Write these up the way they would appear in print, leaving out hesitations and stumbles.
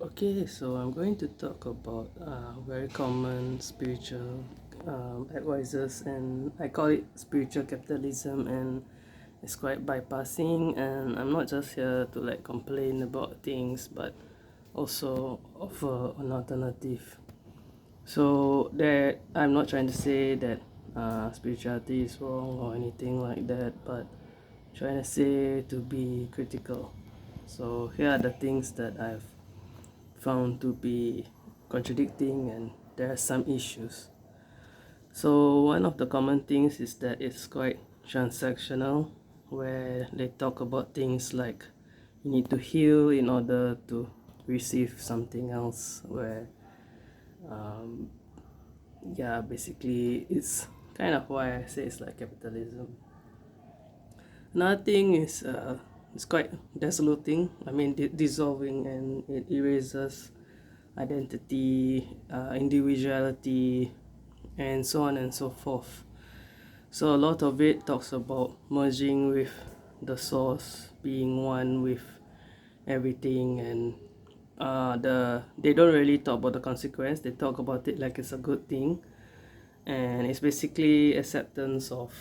Okay, so I'm going to talk about very common spiritual advisors, and I call it spiritual capitalism, and it's quite bypassing. And I'm not just here to like complain about things, but also offer an alternative. So that I'm not trying to say that spirituality is wrong or anything like that, but trying to say to be critical. So here are the things that I've found to be contradicting, and there are some issues. So one of the common things is that it's quite transactional, where they talk about things like you need to heal in order to receive something else, where um, yeah, basically it's kind of why I say it's like capitalism. Another thing is it's quite desolating. I mean, dissolving, and it erases identity, individuality, and so on and so forth. So a lot of it talks about merging with the source, being one with everything, and they don't really talk about the consequence. They talk about it like it's a good thing, and it's basically acceptance of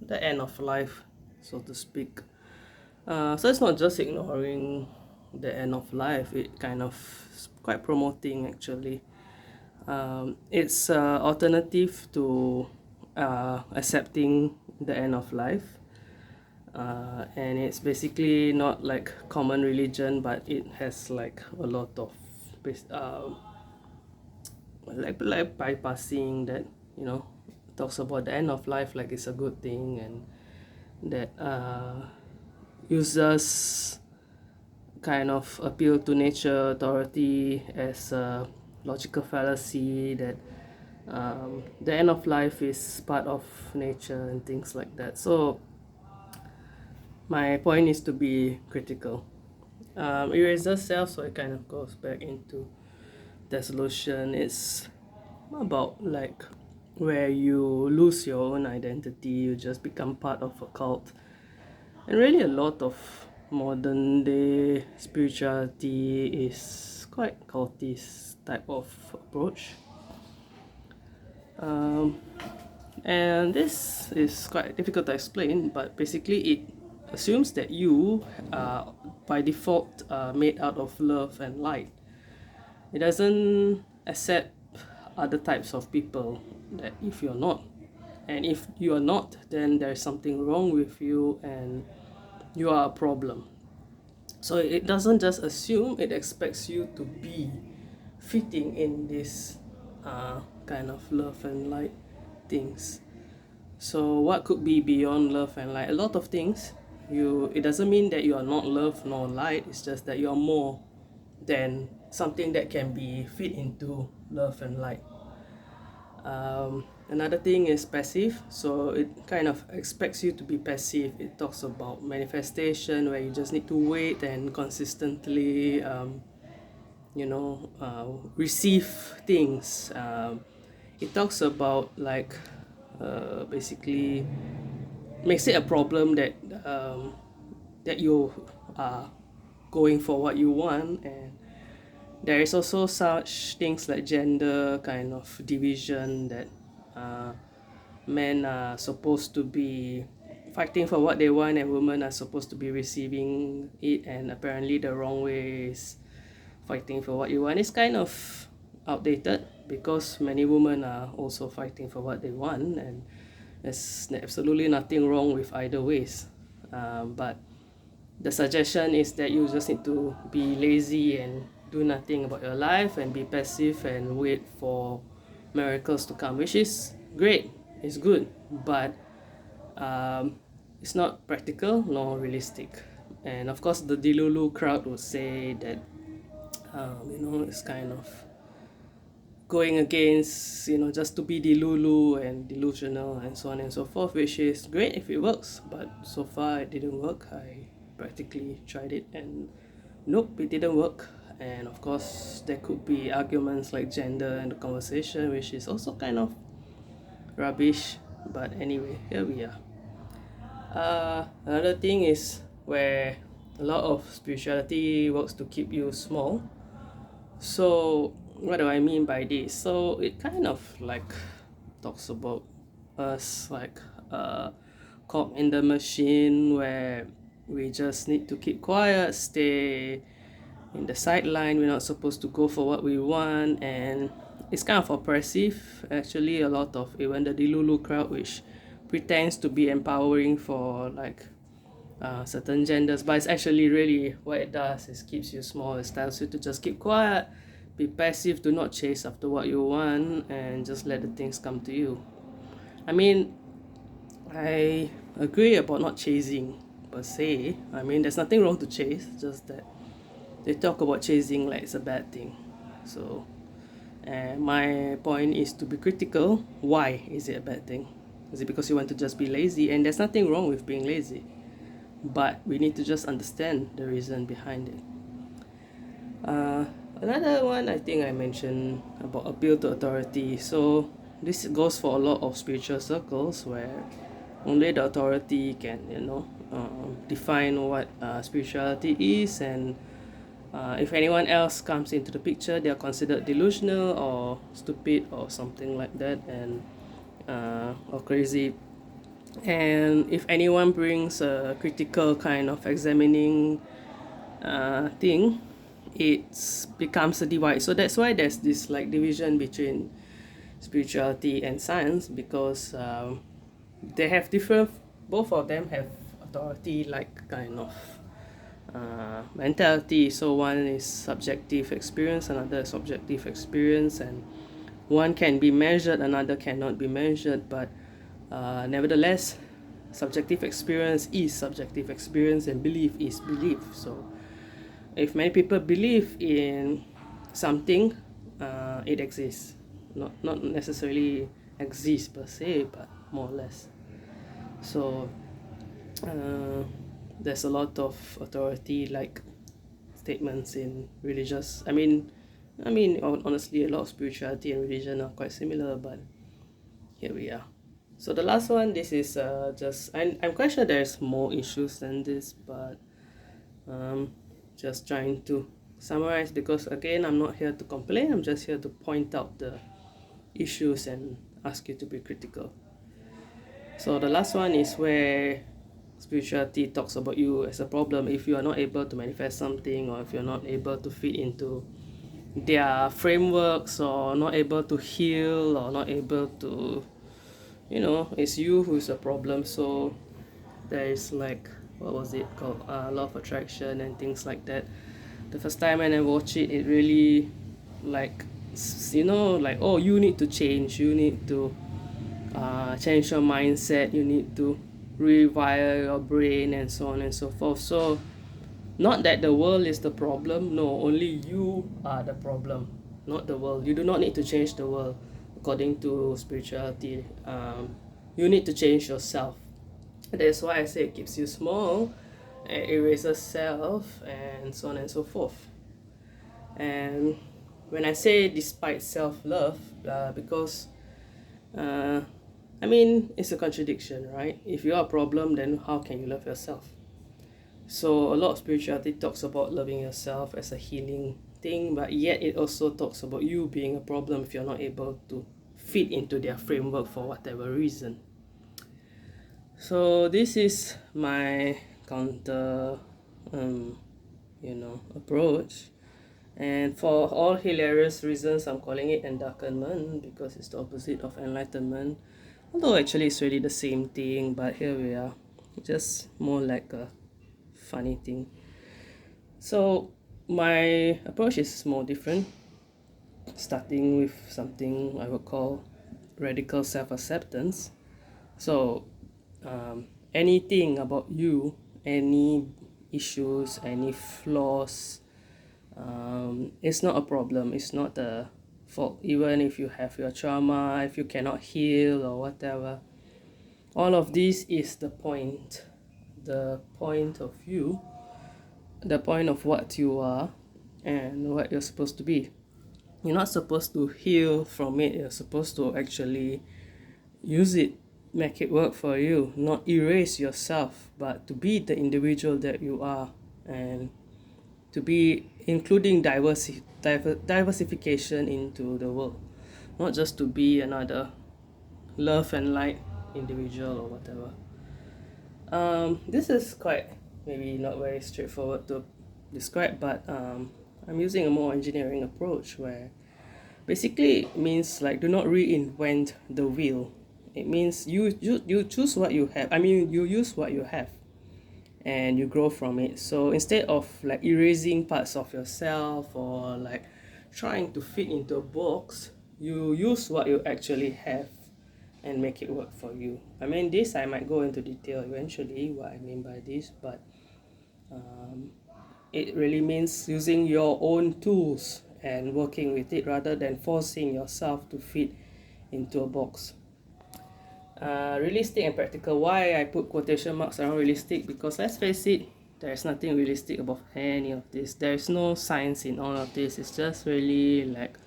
the end of life, so to speak. So it's not just ignoring the end of life. It kind of quite promoting actually. It's alternative to accepting the end of life, and it's basically not like common religion, but it has like a lot of like bypassing that, you know, talks about the end of life like it's a good thing, and that uses kind of appeal to nature authority as a logical fallacy, that the end of life is part of nature and things like that. So my point is to be critical. Eraser self, so it kind of goes back into dissolution. It's about like where you lose your own identity, you just become part of a cult. And really, a lot of modern day spirituality is quite cultist type of approach. Um, and this is quite difficult to explain, but basically, it assumes that you are by default made out of love and light. It doesn't accept other types of people, that if you're not. And if you are not, then there's something wrong with you and you are a problem. So it doesn't just assume, it expects you to be fitting in this kind of love and light things. So what could be beyond love and light? A lot of things. It doesn't mean that you are not love nor light, it's just that you are more than something that can be fit into love and light. Another thing is passive, so it kind of expects you to be passive. It talks about manifestation, where you just need to wait and consistently receive things. It talks about like basically makes it a problem that that you are going for what you want. And there is also such things like gender kind of division, that uh, men are supposed to be fighting for what they want and women are supposed to be receiving it, and apparently the wrong way is fighting for what you want. It's kind of outdated, because many women are also fighting for what they want, and there's absolutely nothing wrong with either ways. But the suggestion is that you just need to be lazy and do nothing about your life and be passive and wait for miracles to come, which is great, it's good, but it's not practical nor realistic. And of course, the Delulu crowd would say that it's kind of going against, just to be delulu and delusional and so on and so forth, which is great if it works, but so far it didn't work. I practically tried it and nope, it didn't work. And of course, there could be arguments like gender and the conversation, which is also kind of rubbish, but anyway, here we are. Another thing is where a lot of spirituality works to keep you small. So what do I mean by this? So it kind of like talks about us like a cog in the machine where we just need to keep quiet, stay in the sideline. We're not supposed to go for what we want, and it's kind of oppressive. Actually, a lot of even the Delulu crowd, which pretends to be empowering for like certain genders, but it's actually really what it does is keeps you small. It tells you to just keep quiet, be passive, do not chase after what you want, and just let the things come to you. I mean, I agree about not chasing per se. I mean, there's nothing wrong to chase, just that they talk about chasing like it's a bad thing. So, and my point is to be critical. Why is it a bad thing? Is it because you want to just be lazy? And there's nothing wrong with being lazy, but we need to just understand the reason behind it. Another one I think I mentioned about appeal to authority. So this goes for a lot of spiritual circles where only the authority can, define what spirituality is, and if anyone else comes into the picture, they are considered delusional or stupid or something like that, and or crazy. And if anyone brings a critical kind of examining thing, it becomes a divide. So that's why there's this like division between spirituality and science, because they have different, both of them have authority like kind of mentality. So one is subjective experience, another is objective experience, and one can be measured, another cannot be measured, but nevertheless subjective experience is subjective experience and belief is belief. So if many people believe in something, it exists. Not necessarily exists per se, but more or less. So there's a lot of authority like statements in religious. Honestly, a lot of spirituality and religion are quite similar, but here we are. So the last one, this is I'm quite sure there's more issues than this, but just trying to summarize, because again, I'm not here to complain, I'm just here to point out the issues and ask you to be critical. So the last one is where spirituality talks about you as a problem if you are not able to manifest something, or if you're not able to fit into their frameworks, or not able to heal, or not able to, it's you who's a problem. So there is like, what was it called, law of attraction and things like that. The first time when I watch it, it really like, like, oh, you need to change, you need to change your mindset, you need to rewire your brain, and so on and so forth. So not that the world is the problem, no, only you are the problem, not the world. You do not need to change the world according to spirituality. You need to change yourself. That's why I say it keeps you small, erases self, and so on and so forth. And when I say despite self-love, because it's a contradiction, right? If you are a problem, then how can you love yourself? So a lot of spirituality talks about loving yourself as a healing thing, but yet it also talks about you being a problem if you're not able to fit into their framework for whatever reason. So this is my counter approach, and for all hilarious reasons, I'm calling it endarkenment, because it's the opposite of enlightenment, although actually it's really the same thing, but here we are, just more like a funny thing. So my approach is more different, starting with something I would call radical self-acceptance. So anything about you, any issues, any flaws, it's not a problem, it's not a fault. Even if you have your trauma, if you cannot heal or whatever, all of this is the point of you, the point of what you are and what you're supposed to be. You're not supposed to heal from it, you're supposed to actually use it, make it work for you, not erase yourself, but to be the individual that you are and to be including diversification into the world, not just to be another love and light individual or whatever. This is quite maybe not very straightforward to describe, but I'm using a more engineering approach where basically it means like do not reinvent the wheel. It means you choose what you have. I mean, you use what you have and you grow from it. So instead of like erasing parts of yourself or like trying to fit into a box, you use what you actually have and make it work for you. I mean, this I might go into detail eventually what I mean by this, but it really means using your own tools and working with it rather than forcing yourself to fit into a box. Realistic and practical. Why I put quotation marks around realistic? Because let's face it, there's nothing realistic about any of this. There's no science in all of this. It's just really like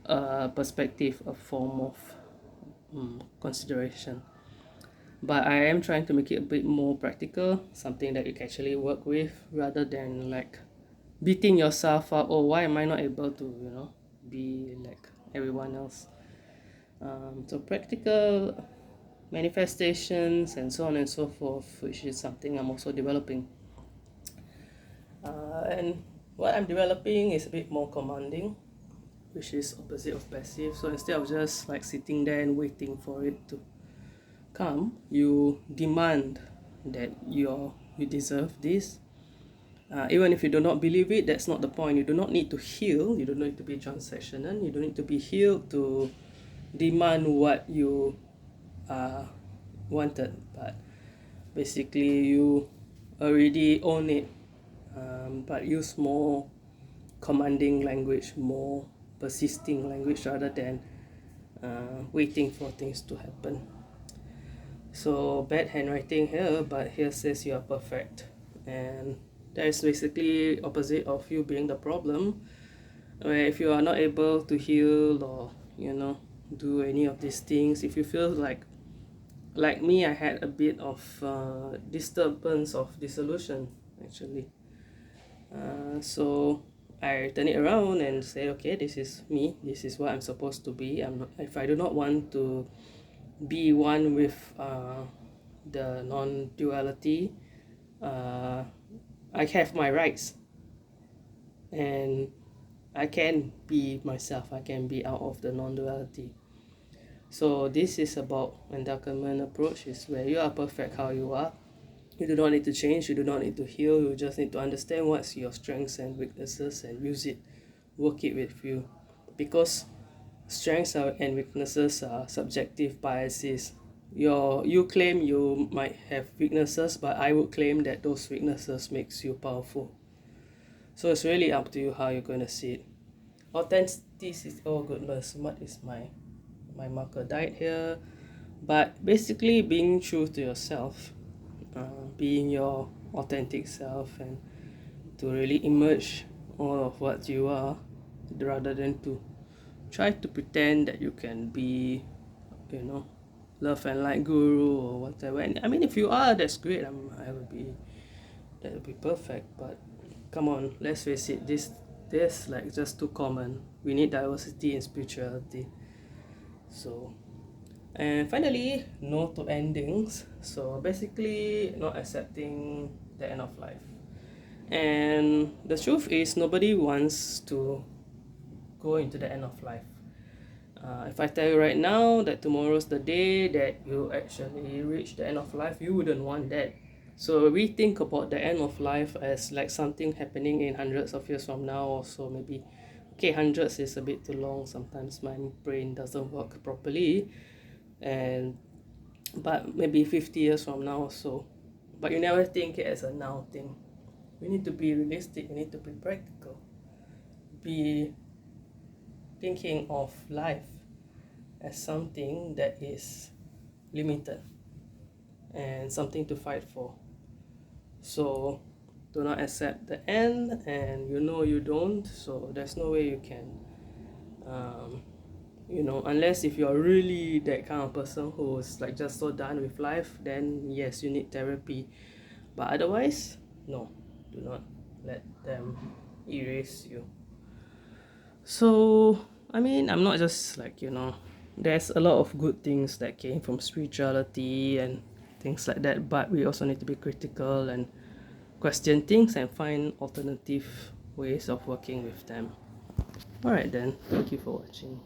a perspective, a form of consideration. But I am trying to make it a bit more practical, something that you can actually work with rather than like beating yourself up. Oh, why am I not able to, be like everyone else? So practical manifestations and so on and so forth, which is something I'm also developing. And what I'm developing is a bit more commanding, which is opposite of passive. So instead of just like sitting there and waiting for it to come, you demand that you deserve this. Even if you do not believe it, that's not the point. You do not need to heal. You don't need to be transactional. You don't need to be healed to demand what you wanted. But basically, you already own it. But use more commanding language, more persisting language rather than waiting for things to happen. So bad handwriting here, but here says you are perfect, and that is basically opposite of you being the problem. Where if you are not able to heal or do any of these things, if you feel like me, I had a bit of disturbance of dissolution actually. So I turn it around and say, okay, this is me. This is what I'm supposed to be. I'm not. If I do not want to be one with the non-duality, uh, I have my rights, and I can be myself. I can be out of the non-duality. So this is about enlightenment approach, is where you are perfect how you are. You do not need to change. You do not need to heal. You just need to understand what's your strengths and weaknesses and use it, work it with you, because strengths and weaknesses are subjective biases. You claim you might have weaknesses, but I would claim that those weaknesses makes you powerful. So it's really up to you how you're going to see it. Authenticity is, oh goodness, what is my marker died here? But basically being true to yourself, being your authentic self, and to really emerge all of what you are rather than to try to pretend that you can be, love and light guru or whatever. And I mean, if you are, that's great. That would be perfect. But come on, let's face it. This like just too common. We need diversity in spirituality. So, and finally, no to endings. So basically, not accepting the end of life. And the truth is, nobody wants to go into the end of life. If I tell you right now that tomorrow's the day that you actually reach the end of life, you wouldn't want that. So we think about the end of life as like something happening in hundreds of years from now, or so maybe. Okay, hundreds is a bit too long. Sometimes my brain doesn't work properly, and but maybe 50 years from now or so. But you never think it as a now thing. We need to be realistic. We need to be practical. Be thinking of life as something that is limited and something to fight for. So do not accept the end, and you don't, so there's no way you can unless if you're really that kind of person who's like just so done with life, then yes, you need therapy. But otherwise, no, do not. let them erase you. So I mean, I'm not just like, there's a lot of good things that came from spirituality and things like that, but we also need to be critical and question things and find alternative ways of working with them. Alright then, thank you for watching.